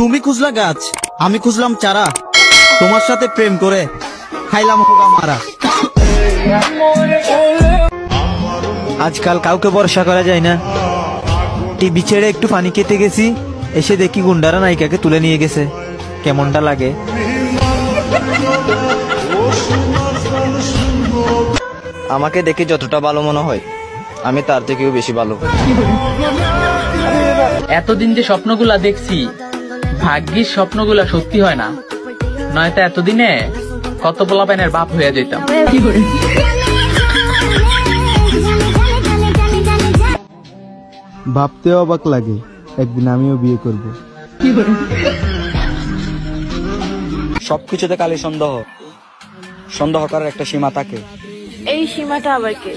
তুমি খুঁজলা গাছ, আমি খুঁজলাম চারা, তোমার সাথে প্রেম করে খাইলাম হোগা মারা। আজকাল কাউকে ভরসা করা যায় না। টিভি ছেড়ে একটু পানি খেতে গেছি, এসে দেখি গুন্ডারা নায়িকাকে তুলে নিয়ে গেছে। কেমনটা লাগে? আমাকে দেখে যতটা ভালো মনে হয়, আমি তার থেকেও বেশি ভালো। এতদিন যে স্বপ্নগুলা দেখছি, ভাগ্যিস স্বপ্নগুলা সত্যি হয় না, নয়তো এতদিনে কত পোলাপাইনের বাপ হয়ে যেতাম। ভাবতেও অবাক লাগে, একদিন আমিও বিয়ে করব। সবকিছুতে খালি সন্দেহ, সন্দেহ করার একটা সীমা থাকে। এই সীমাটা আবার কে?